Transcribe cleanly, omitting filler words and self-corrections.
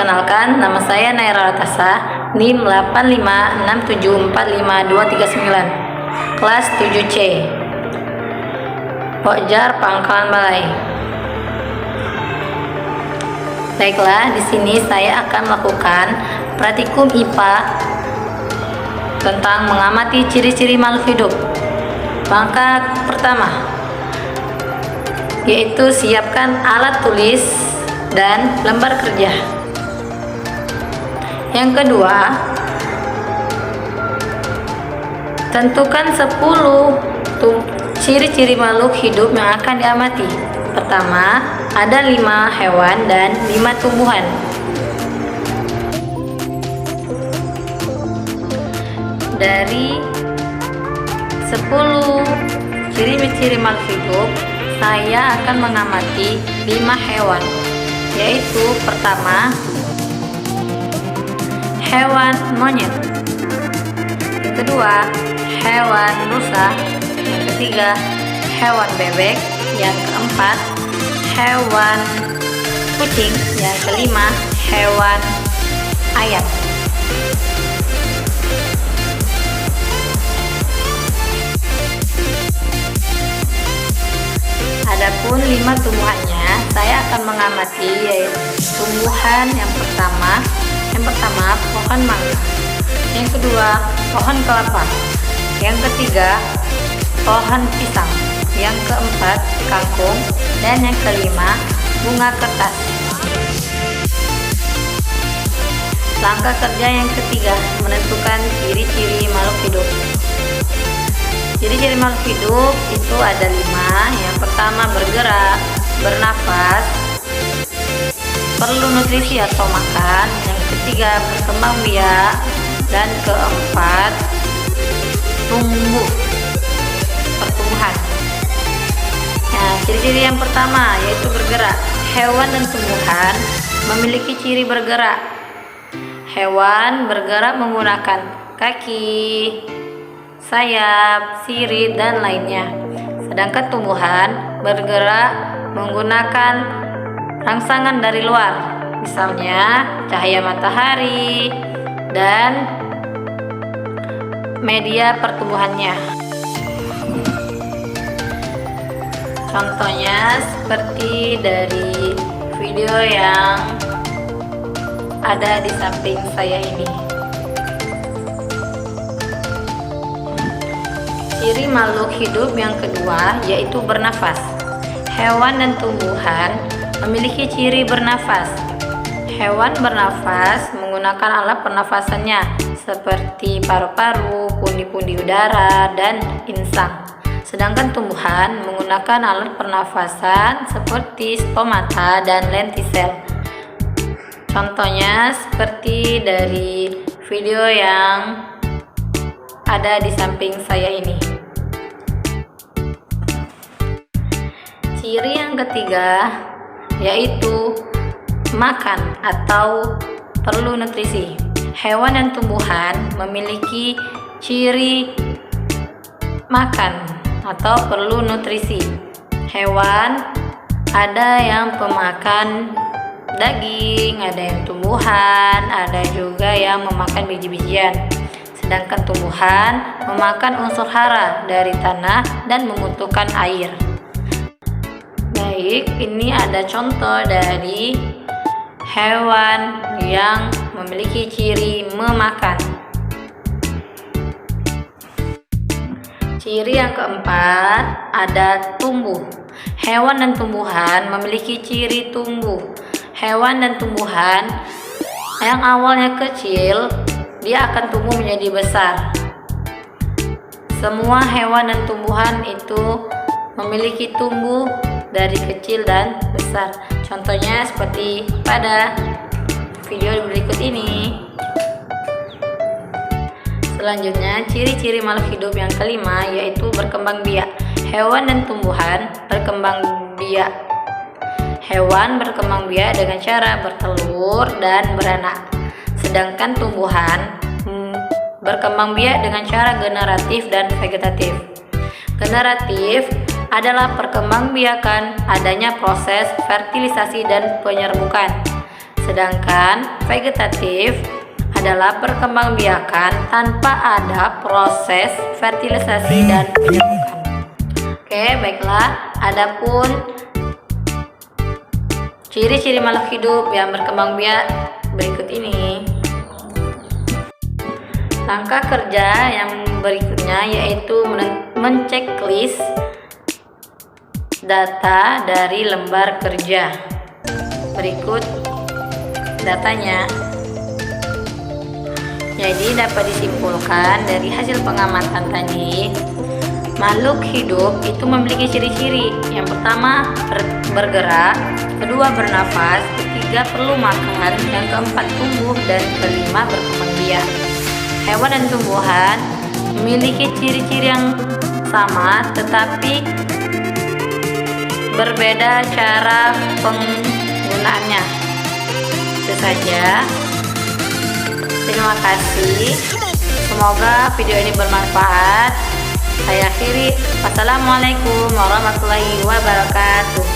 Perkenalkan, nama saya Naira Latasa, NIM 856745239, kelas 7C, Pokjar Pangkalan Balai. Baiklah, di sini saya akan melakukan praktikum IPA tentang mengamati ciri-ciri makhluk hidup. Langkah pertama, yaitu siapkan alat tulis dan lembar kerja. Yang kedua, tentukan 10 ciri-ciri makhluk hidup yang akan diamati. Pertama, ada 5 hewan dan 5 tumbuhan. Dari 10 ciri-ciri makhluk hidup, saya akan mengamati 5 hewan, yaitu pertama, hewan monyet. Yang kedua, hewan rusa. Yang ketiga, hewan bebek. Yang keempat, hewan kucing. Yang kelima, hewan ayam. Adapun 5 tumbuhannya, saya akan mengamati yaitu tumbuhan yang pertama pohon mangga, yang kedua pohon kelapa, yang ketiga pohon pisang, yang keempat kangkung, dan yang kelima bunga kertas. Langkah kerja yang ketiga, menentukan ciri-ciri makhluk hidup. Ciri-ciri makhluk hidup itu ada 5. Yang pertama, bergerak, bernafas, perlu nutrisi atau makan. Yang ketiga, berkembang biak, dan keempat, pertumbuhan. Nah, ciri-ciri yang pertama yaitu bergerak. Hewan dan tumbuhan memiliki ciri bergerak. Hewan bergerak menggunakan kaki, sayap, sirip, dan lainnya. Sedangkan tumbuhan bergerak menggunakan rangsangan dari luar, misalnya cahaya matahari dan media pertumbuhannya. Contohnya seperti dari video yang ada di samping saya ini. Ciri makhluk hidup yang kedua yaitu bernafas. Hewan dan tumbuhan memiliki ciri bernafas. Hewan bernafas menggunakan alat pernafasannya seperti paru-paru, pundi-pundi udara, dan insang. Sedangkan tumbuhan menggunakan alat pernafasan seperti stomata dan lentisel. Contohnya seperti dari video yang ada di samping saya ini. Ciri yang ketiga yaitu makan atau perlu nutrisi. Hewan dan tumbuhan memiliki ciri makan atau perlu nutrisi. Hewan ada yang pemakan daging, ada yang tumbuhan, ada juga yang memakan biji-bijian. Sedangkan tumbuhan memakan unsur hara dari tanah dan membutuhkan air. Baik, ini ada contoh dari hewan yang memiliki ciri memakan. Ciri yang keempat ada tumbuh. Hewan dan tumbuhan memiliki ciri tumbuh. Hewan dan tumbuhan yang awalnya kecil, dia akan tumbuh menjadi besar. Semua hewan dan tumbuhan itu memiliki tumbuh dari kecil dan besar. Contohnya seperti pada video berikut ini. Selanjutnya, ciri-ciri makhluk hidup yang kelima yaitu berkembang biak. Hewan dan tumbuhan berkembang biak. Hewan berkembang biak dengan cara bertelur dan beranak. Sedangkan tumbuhan berkembang biak dengan cara generatif dan vegetatif. Generatif adalah perkembangbiakan adanya proses fertilisasi dan penyerbukan. Sedangkan vegetatif adalah perkembangbiakan tanpa ada proses fertilisasi dan penyemukan. Oke, baiklah. Adapun ciri-ciri makhluk hidup yang berkembang biak berikut ini. Langkah kerja yang berikutnya yaitu menceklis data dari lembar kerja. Berikut datanya. Jadi dapat disimpulkan dari hasil pengamatan tadi, makhluk hidup itu memiliki ciri-ciri. Yang pertama bergerak, kedua bernafas, ketiga perlu makan, yang keempat tumbuh, dan kelima berkembang biak. Hewan dan tumbuhan memiliki ciri-ciri yang sama tetapi berbeda cara penggunaannya. Itu saja. Terima kasih. Semoga video ini bermanfaat. Saya akhiri. Wassalamualaikum warahmatullahi wabarakatuh.